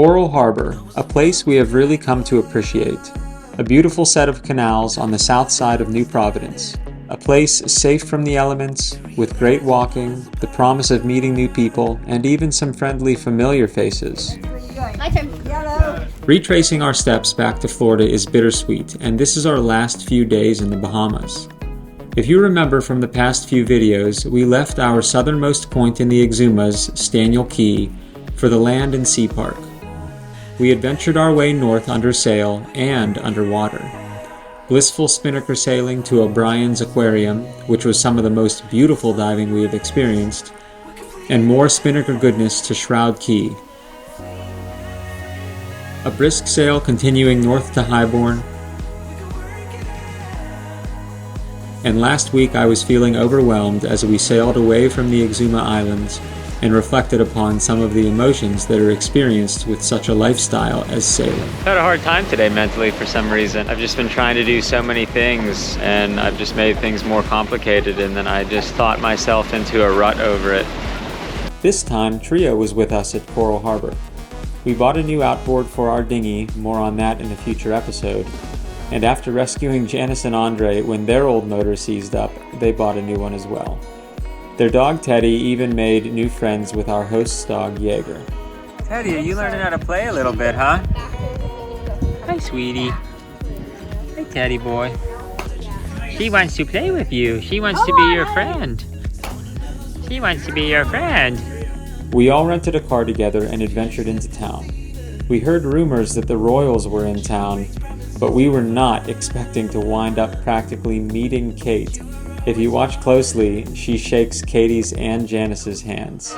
Coral Harbor, a place we have really come to appreciate. A beautiful set of canals on the south side of New Providence. A place safe from the elements, with great walking, the promise of meeting new people, and even some friendly familiar faces. My turn. Yellow. Retracing our steps back to Florida is bittersweet, and this is our last few days in the Bahamas. If you remember from the past few videos, we left our southernmost point in the Exumas, Staniel Key, for the Land and Sea Park. We adventured our way north under sail and underwater. Blissful spinnaker sailing to O'Brien's Aquarium, which was some of the most beautiful diving we have experienced, and more spinnaker goodness to Shroud Key. A brisk sail continuing north to Highbourne, and last week I was feeling overwhelmed as we sailed away from the Exuma Islands and reflected upon some of the emotions that are experienced with such a lifestyle as sailing. I had a hard time today mentally for some reason. I've just been trying to do so many things and I've just made things more complicated, and then I just thought myself into a rut over it. This time, Trio was with us at Coral Harbor. We bought a new outboard for our dinghy, more on that in a future episode, and after rescuing Janice and Andre when their old motor seized up, they bought a new one as well. Their dog Teddy even made new friends with our host's dog Jaeger. Teddy, are you learning how to play a little bit, huh? Hi, sweetie. Hi, Teddy boy. She wants to play with you. She wants to be your friend. She wants to be your friend. We all rented a car together and adventured into town. We heard rumors that the Royals were in town, but we were not expecting to wind up practically meeting Kate. If you watch closely, she shakes Katie's and Janice's hands.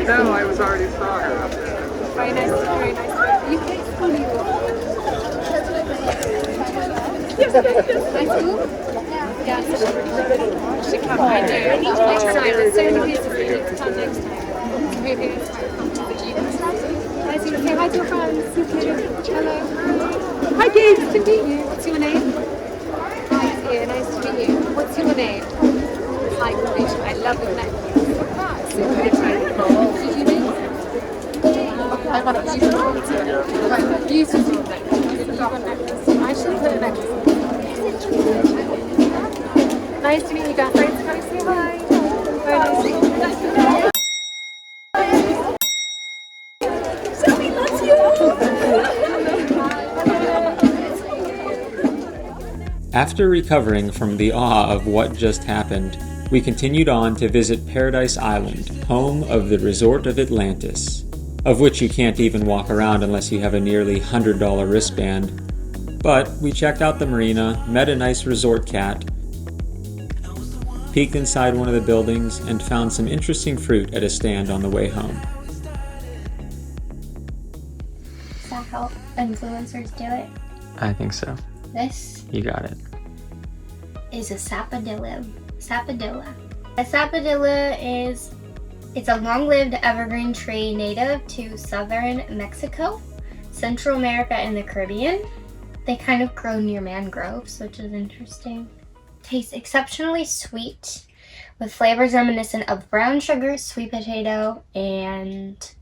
No, I was already saw her up there. Very nice, very nice. You can't school you. Nice school? Yes. Should come. I do. Next time. There's so many pieces we need to come next time. Maybe next time. Come to the gym. Nice to say hi to your friends. Hello. Hi, Kate. Nice to meet you. What's your name? Hi, dear. Nice to meet you. What's your name? Hi, Felicia. I love your necklace. Super beautiful. Did you make it? I want a beautiful necklace. Beautiful necklace. I should put a necklace. Nice to meet you guys. Thanks for coming to say hi. Very nice to meet you. Shelby loves you. After recovering from the awe of what just happened, we continued on to visit Paradise Island, home of the Resort of Atlantis, of which you can't even walk around unless you have a nearly $100 wristband. But we checked out the marina, met a nice resort cat, peeked inside one of the buildings, and found some interesting fruit at a stand on the way home. Is that how influencers do it? I think so. This You got it. is a sapodilla. A sapodilla it's a long-lived evergreen tree native to southern Mexico, Central America, and the Caribbean. They kind of grow near mangroves, which is interesting. Tastes exceptionally sweet, with flavors reminiscent of brown sugar, sweet potato, and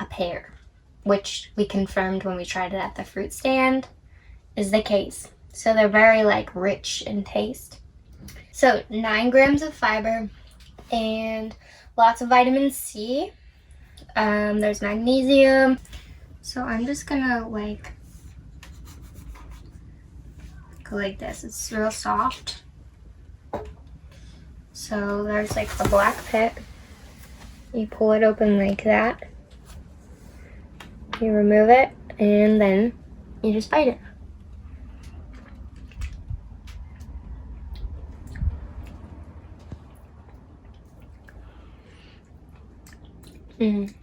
a pear, which we confirmed when we tried it at the fruit stand is the case. So they're very rich in taste. So 9 grams of fiber and lots of vitamin C. There's magnesium. So I'm just gonna go like this. It's real soft. So there's the black pit. You pull it open like that. You remove it and then you just bite it. It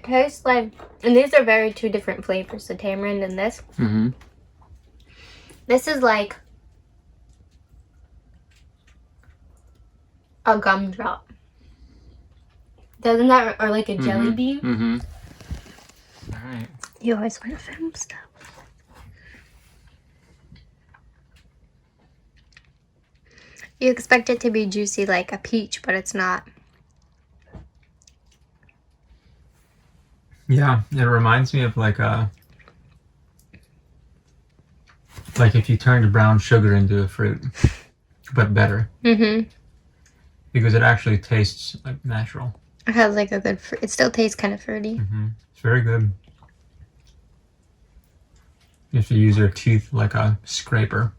tastes like, and these are very two different flavors, the tamarind and this. Mm-hmm. This is like a gumdrop. Doesn't that, or like a jelly bean? Mm-hmm. All right. You always want to film stuff. You expect it to be juicy like a peach, but it's not. Yeah, it reminds me of like if you turned brown sugar into a fruit, but better. Mm-hmm. Because it actually tastes like natural. It has like a good fruit. It still tastes kind of fruity. Mm-hmm. It's very good. You have to use your teeth like a scraper.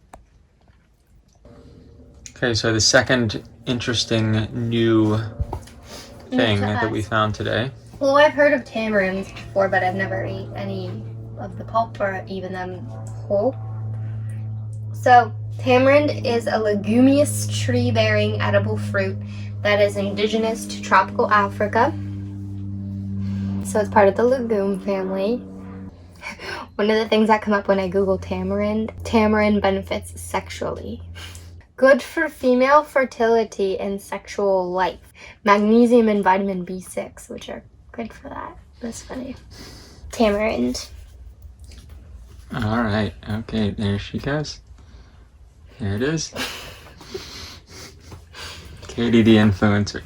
Okay, so the second interesting new thing that we found today. Well, I've heard of tamarinds before, but I've never ate any of the pulp or even them whole. So, tamarind is a leguminous tree-bearing edible fruit that is indigenous to tropical Africa. So it's part of the legume family. One of the things that come up when I Google tamarind benefits sexually. Good for female fertility and sexual life. Magnesium and vitamin B6, which are good for that. That's funny. Tamarind. All right. Okay, there she goes. There it is. Katie the influencer.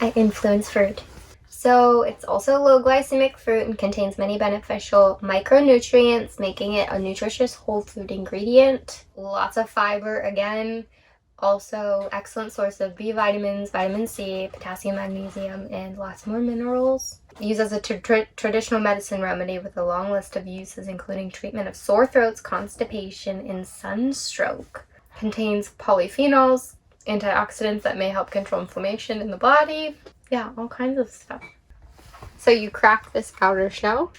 I influence fruit. So it's also low glycemic fruit and contains many beneficial micronutrients, making it a nutritious whole food ingredient. Lots of fiber again. Also excellent source of B vitamins, vitamin C, potassium, magnesium, and lots more minerals. Used as a traditional medicine remedy with a long list of uses, including treatment of sore throats, constipation, and sunstroke. Contains polyphenols, antioxidants that may help control inflammation in the body. Yeah, all kinds of stuff. So you crack this outer shell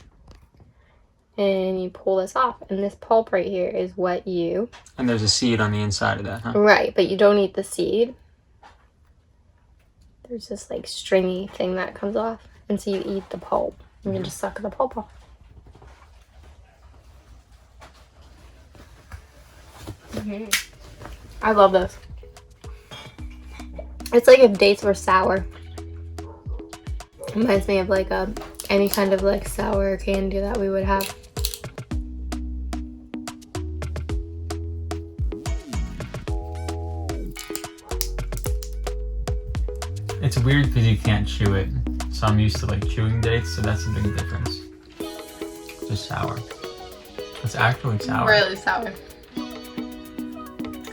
and you pull this off, and this pulp right here is what you... And there's a seed on the inside of that, huh? Right, but you don't eat the seed. There's this like stringy thing that comes off, and so you eat the pulp. And you just suck the pulp off. I love this. It's like if dates were sour. Reminds me of like any kind of like sour candy that we would have. It's weird because you can't chew it. So I'm used to like chewing dates, so that's a big difference. Just sour. It's actually sour. Really sour.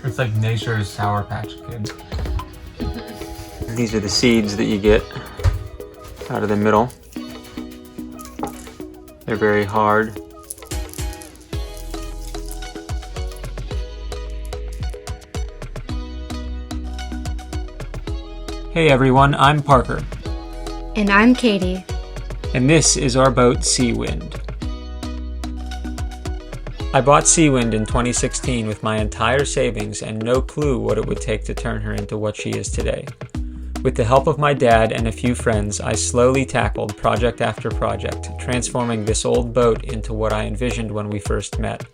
It's like nature's Sour Patch Kids. These are the seeds that you get out of the middle. They're very hard. Hey everyone, I'm Parker. And I'm Katie. And this is our boat, Seawind. I bought Seawind in 2016 with my entire savings and no clue what it would take to turn her into what she is today. With the help of my dad and a few friends, I slowly tackled project after project, transforming this old boat into what I envisioned when we first met.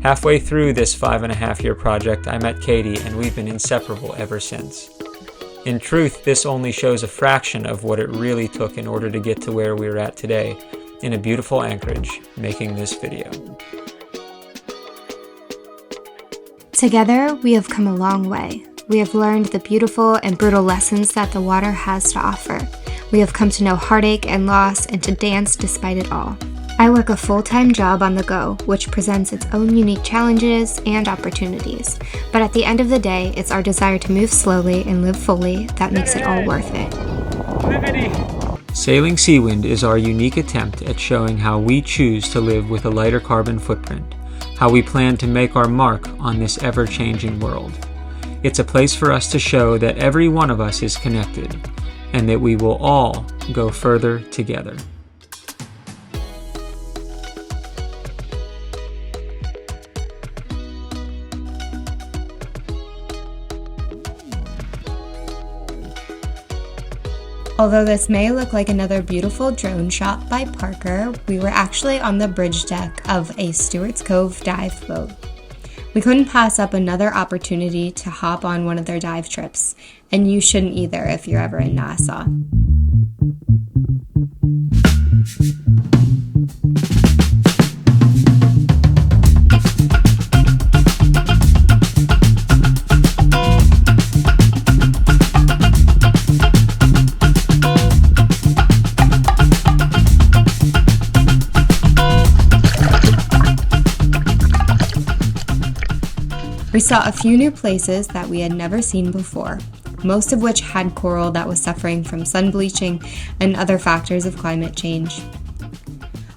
Halfway through this 5.5-year project, I met Katie, and we've been inseparable ever since. In truth, this only shows a fraction of what it really took in order to get to where we're at today, in a beautiful Anchorage, making this video. Together, we have come a long way. We have learned the beautiful and brutal lessons that the water has to offer. We have come to know heartache and loss and to dance despite it all. I work a full-time job on the go, which presents its own unique challenges and opportunities. But at the end of the day, it's our desire to move slowly and live fully that makes it all worth it. Sailing Seawind is our unique attempt at showing how we choose to live with a lighter carbon footprint, how we plan to make our mark on this ever-changing world. It's a place for us to show that every one of us is connected, and that we will all go further together. Although this may look like another beautiful drone shot by Parker, we were actually on the bridge deck of a Stuart Coves dive boat. We couldn't pass up another opportunity to hop on one of their dive trips, and you shouldn't either if you're ever in Nassau. We saw a few new places that we had never seen before, most of which had coral that was suffering from sun bleaching and other factors of climate change.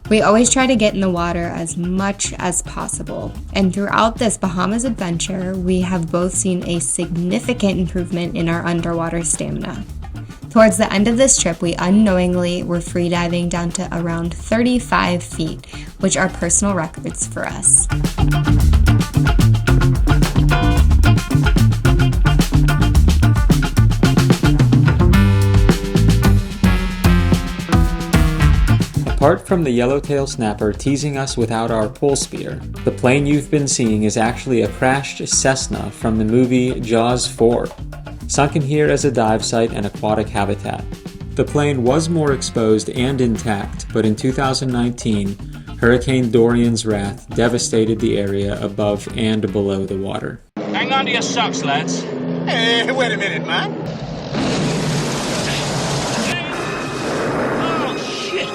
We always try to get in the water as much as possible, and throughout this Bahamas adventure, we have both seen a significant improvement in our underwater stamina. Towards the end of this trip, we unknowingly were freediving down to around 35 feet, which are personal records for us. Apart from the yellowtail snapper teasing us without our pole spear, the plane you've been seeing is actually a crashed Cessna from the movie Jaws 4, sunken here as a dive site and aquatic habitat. The plane was more exposed and intact, but in 2019, Hurricane Dorian's wrath devastated the area above and below the water. Hang on to your socks, lads. Hey, wait a minute, man. Oh, shit.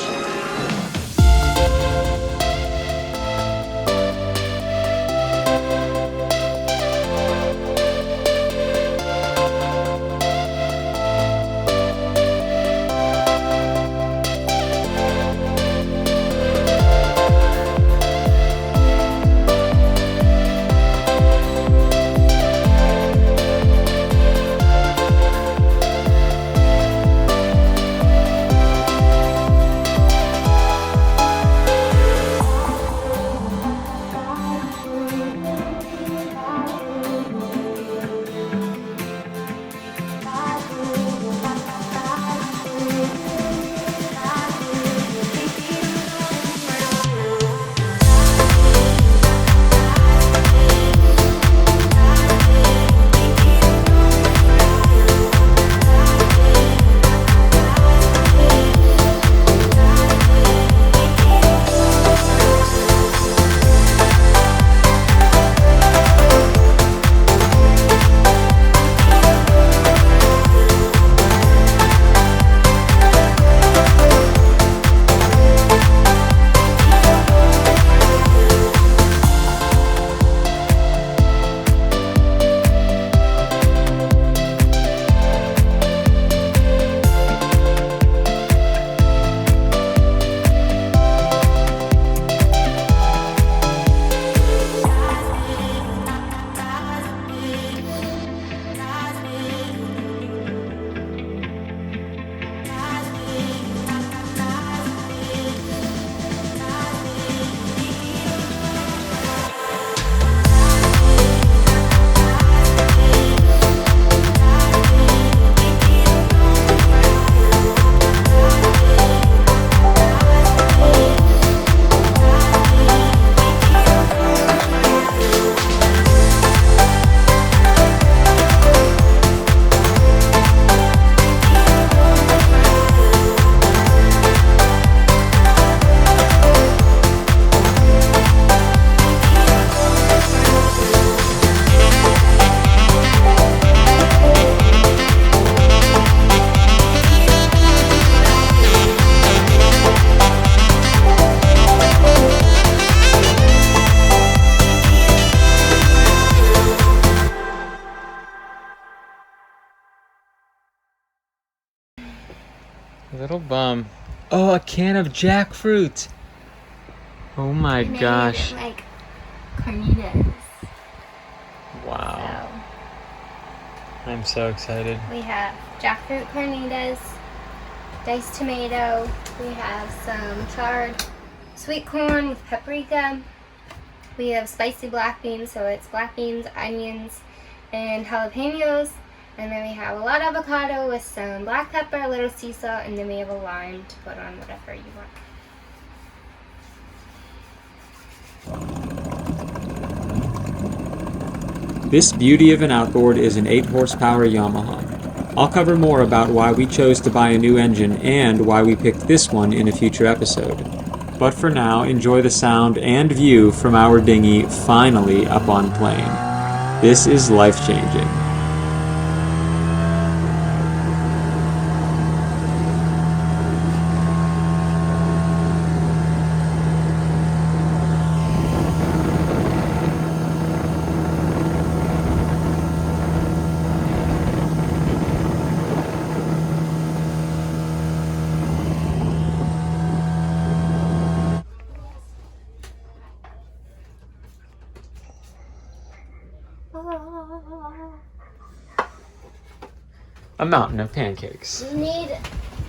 Little bum. Oh, a can of jackfruit. Oh my gosh. Like carnitas. Wow. I'm so excited. We have jackfruit carnitas, diced tomato. We have some charred sweet corn with paprika. We have spicy black beans, so it's black beans, onions, and jalapenos. And then we have a lot of avocado with some black pepper, a little sea salt, and then we have a lime to put on whatever you want. This beauty of an outboard is an 8-horsepower Yamaha. I'll cover more about why we chose to buy a new engine and why we picked this one in a future episode. But for now, enjoy the sound and view from our dinghy finally up on plane. This is life-changing. A mountain of pancakes. You need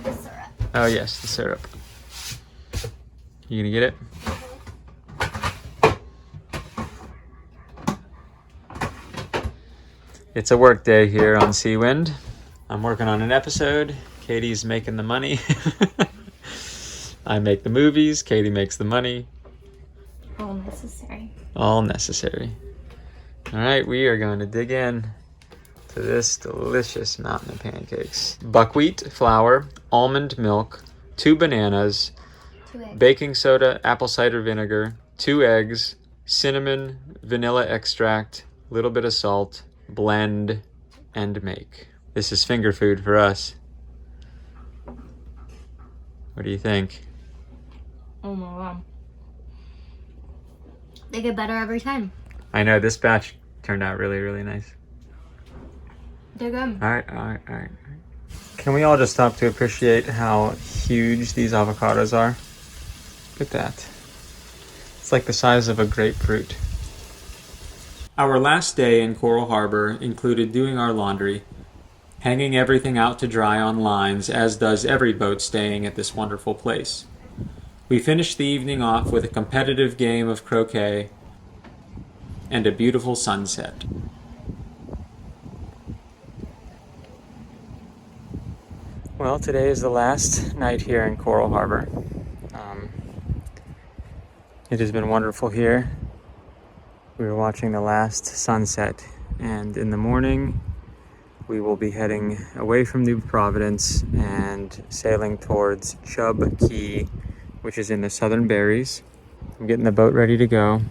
the syrup. Oh yes, the syrup. You gonna get it? It's a work day here on Seawind. I'm working on an episode. Katie's making the money. I make the movies. Katie makes the money. All necessary. All necessary. All right, we are going to dig in to this delicious mountain of pancakes. Buckwheat flour, almond milk, 2 bananas, 2 eggs. baking soda, apple cider vinegar, 2 eggs, cinnamon, vanilla extract, a little bit of salt, blend, and make. This is finger food for us. What do you think? Oh my god. They get better every time. I know, this batch turned out really, really nice. They're good. All right. Can we all just stop to appreciate how huge these avocados are? Look at that. It's like the size of a grapefruit. Our last day in Coral Harbor included doing our laundry, hanging everything out to dry on lines, as does every boat staying at this wonderful place. We finished the evening off with a competitive game of croquet and a beautiful sunset. Well, today is the last night here in Coral Harbor. It has been wonderful here. We were watching the last sunset, and in the morning we will be heading away from New Providence and sailing towards Chub Key, which is in the Southern Berries. I'm getting the boat ready to go.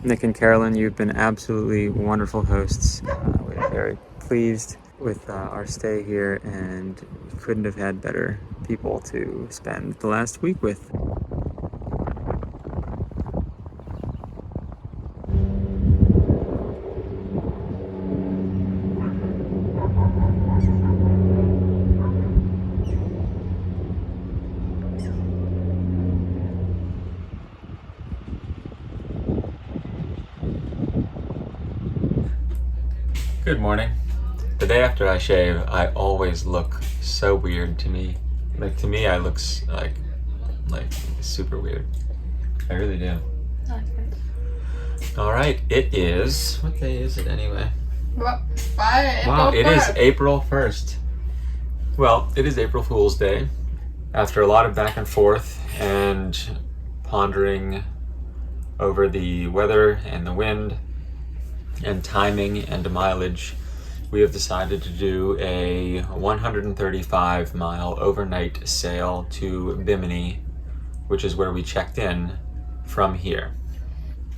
Nick and Carolyn, you've been absolutely wonderful hosts. We're very pleased with our stay here, and couldn't have had better people to spend the last week with. Good morning. The day after I shave, I always look so weird to me. Like, to me, I look like super weird. I really do. All right, it is, what day is it anyway? Wow, it is April 1st. Well, it is April Fool's Day. After a lot of back and forth and pondering over the weather and the wind and timing and mileage, we have decided to do a 135-mile overnight sail to Bimini, which is where we checked in from here.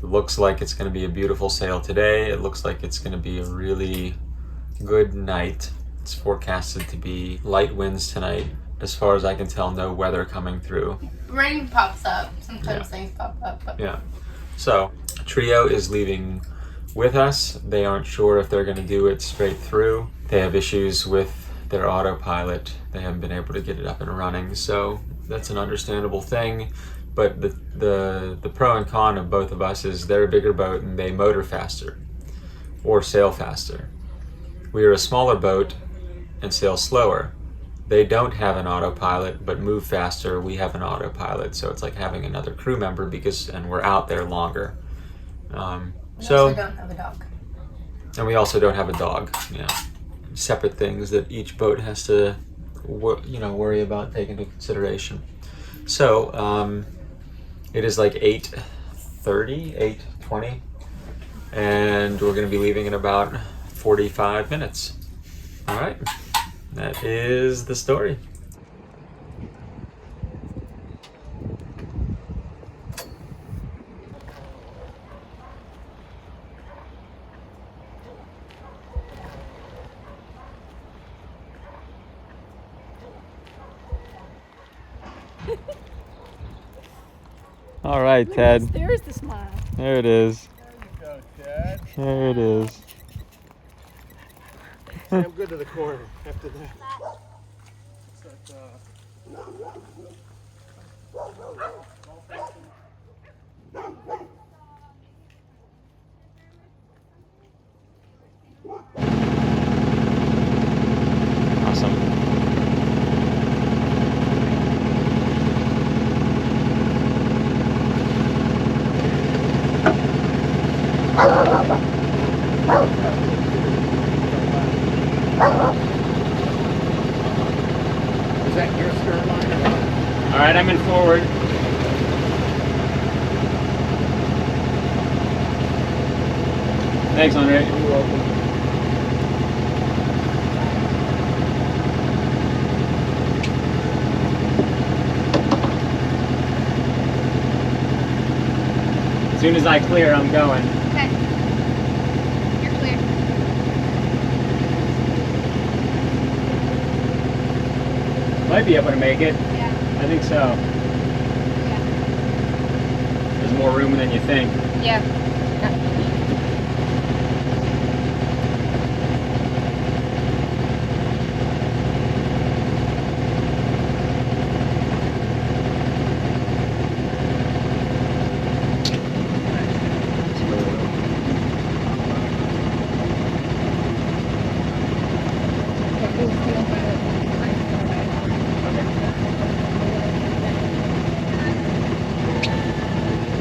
It looks like it's going to be a beautiful sail today. It looks like it's going to be a really good night. It's forecasted to be light winds tonight. As far as I can tell, no weather coming through. Rain pops up. Sometimes things pop up. But... Yeah. So, Trio is leaving with us. They aren't sure if they're going to do it straight through. They have issues with their autopilot. They haven't been able to get it up and running, so that's an understandable thing. But the pro and con of both of us is they're a bigger boat and they motor faster or sail faster. We are a smaller boat and sail slower. They don't have an autopilot but move faster. We have an autopilot, so it's like having another crew member and we're out there longer. We also don't have a dog. And we also don't have a dog, yeah. separate things that each boat has to worry about, take into consideration. So it is like 8:30, 8:20, and we're going to be leaving in about 45 minutes. All right, that is the story. All right, Ted. There's the smile. There it is. There you go, Ted. There it is. I'm good to the corner after that. Awesome. Is that your stern line? All right, I'm in forward. Thanks, Andre. You're welcome. As soon as I clear, I'm going. Okay. You're clear. Might be able to make it. Yeah. I think so. Yeah. There's more room than you think. Yeah.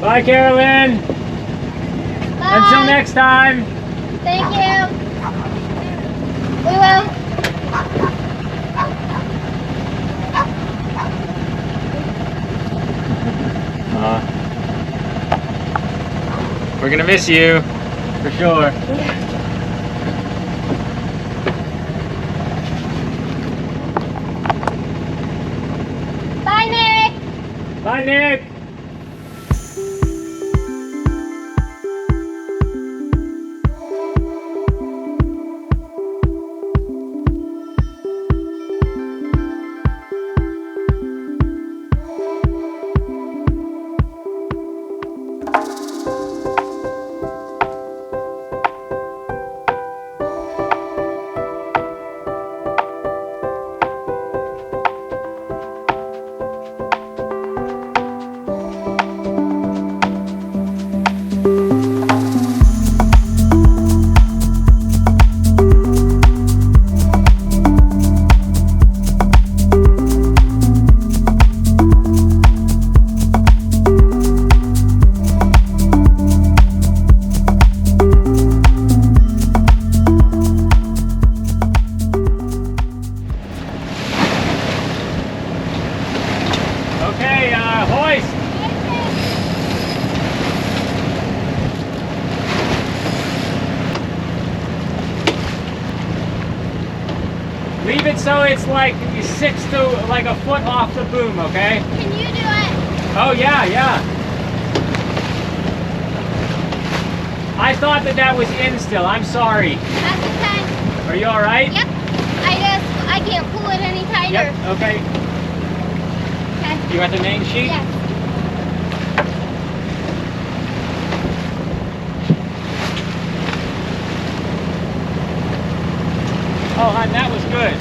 Bye, Carolyn. Bye. Until next time. Thank you. We will. We're gonna miss you, for sure. Bye, Nick. Bye, Nick. Leave it so it's like 6 to like a foot off the boom, okay? Can you do it? Oh yeah, yeah. I thought that was in still. I'm sorry. That's okay. Are you all right? Yep. I can't pull it any tighter. Yep. Okay. Okay. You got the main sheet? Yes. Oh, hon, that was good.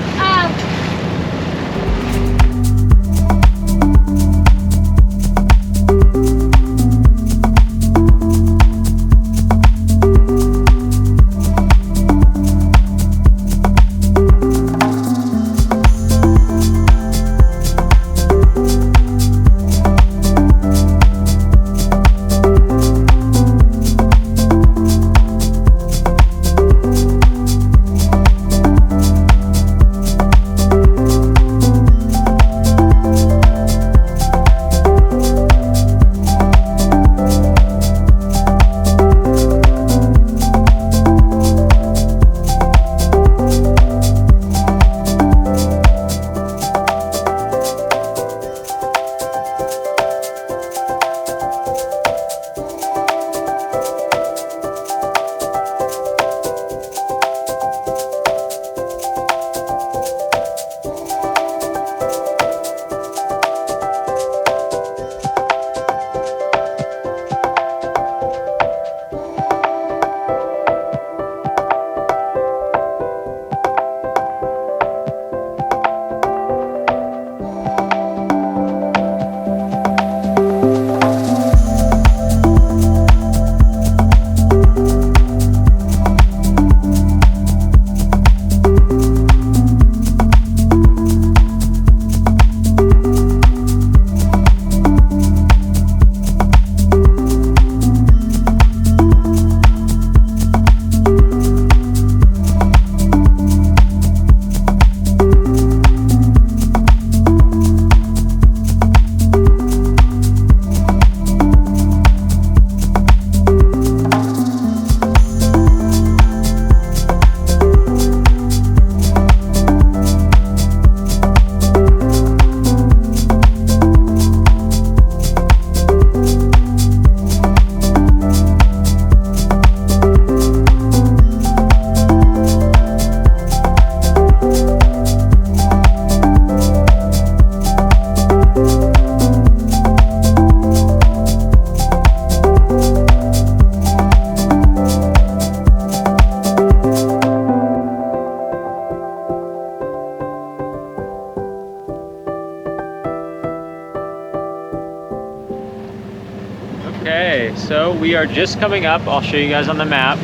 we are just coming up, I'll show you guys on the map,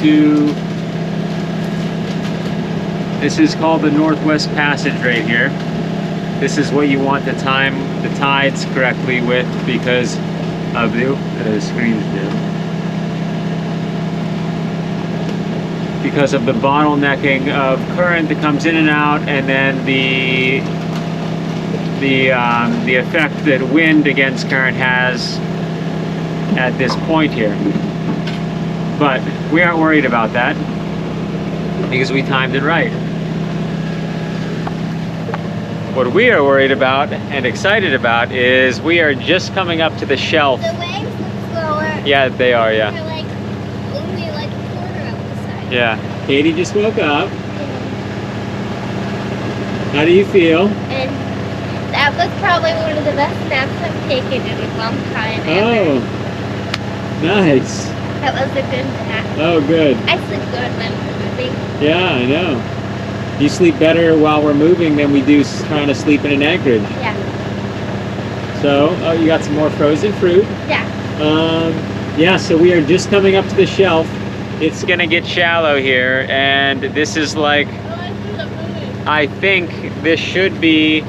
to, this is called the Northwest Passage right here. This is what you want to time the tides correctly with because of the screen's dim. Because of the bottlenecking of current that comes in and out, and then the effect that wind against current has at this point here. But we aren't worried about that because we timed it right. What we are worried about and excited about is we are just coming up to the shelf. The waves look slower. Yeah, they are, yeah. They're like only like a quarter of the size. Yeah. Katie just woke up. How do you feel? And that was probably one of the best naps I've taken in a long time. Oh, nice. That was a good nap. Oh, good. I sleep good when we're moving. Yeah, I know. You sleep better while we're moving than we do trying to sleep in an anchorage. Yeah. So, oh, you got some more frozen fruit. Yeah. Yeah, so we are just coming up to the shelf. It's gonna get shallow here, and this is like, I think this should be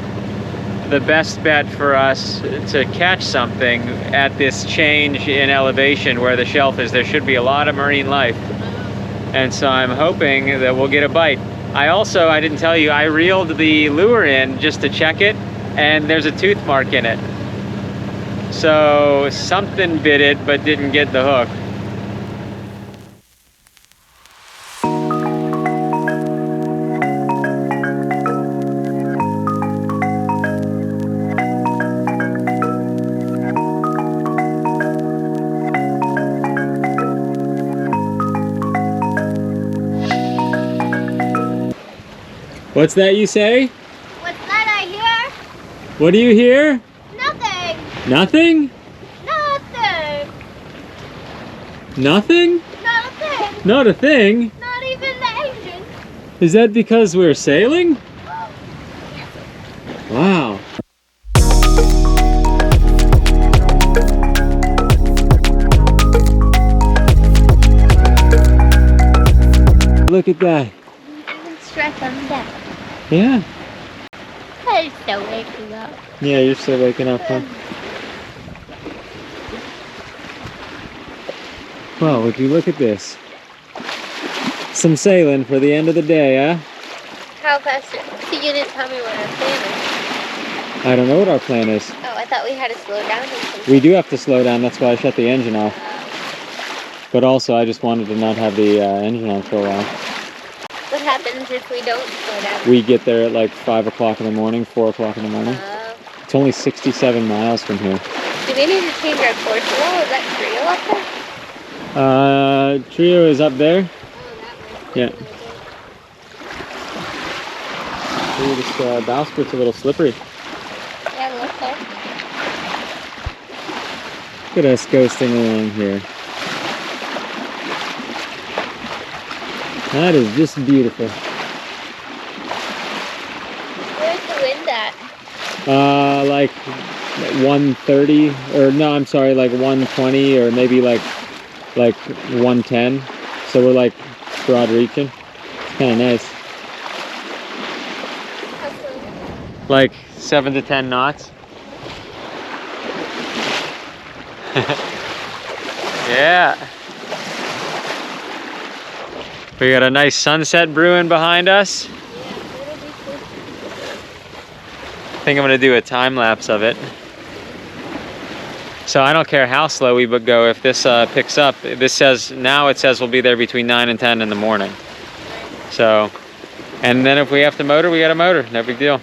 the best bet for us to catch something at this change in elevation where the shelf is. There should be a lot of marine life. And so I'm hoping that we'll get a bite. I didn't tell you, I reeled the lure in just to check it, and there's a tooth mark in it. So something bit it, but didn't get the hook. What's that you say? What's that I hear? What do you hear? Nothing. Nothing? Nothing. Nothing? Not a thing. Not a thing? Not even the engine. Is that because we're sailing? Wow. Look at that. Stress on deck. Yeah. I'm still waking up. Yeah, you're still waking up, huh? Well, would you look at this? Some sailing for the end of the day, huh? How fast? So you didn't tell me what our plan is. I don't know what our plan is. Oh, I thought we had to slow down or something. We do have to slow down, that's why I shut the engine off. But also, I just wanted to not have the engine on for a while. What happens if we don't slow down? We get there at like 5 o'clock in the morning, 4 o'clock in the morning. It's only 67 miles from here. Do we need to change our course at all? Is that Trio up there? Trio is up there. Oh, that one. Yeah. Ooh, this bowspuit's a little slippery. Yeah, look there. Look at us ghosting along here. That is just beautiful. Where's the wind at? Like 130, or no, I'm sorry, like 120, or maybe like 110. So we're like broad reaching. It's kind of nice. Like 7 to 10 knots. Yeah. We got a nice sunset brewing behind us. I think I'm gonna do a time lapse of it. So I don't care how slow we go if this picks up. This says, now it says we'll be there between 9 and 10 in the morning. So, and then if we have to motor, we got a motor, no big deal.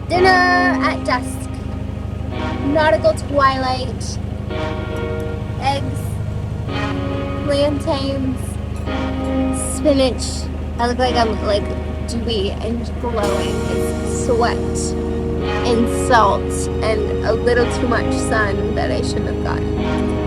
Dinner at dusk. Nautical twilight. Eggs. Plantains. Spinach. I look like I'm like dewy and glowing. It's sweat and salt and a little too much sun that I shouldn't have gotten.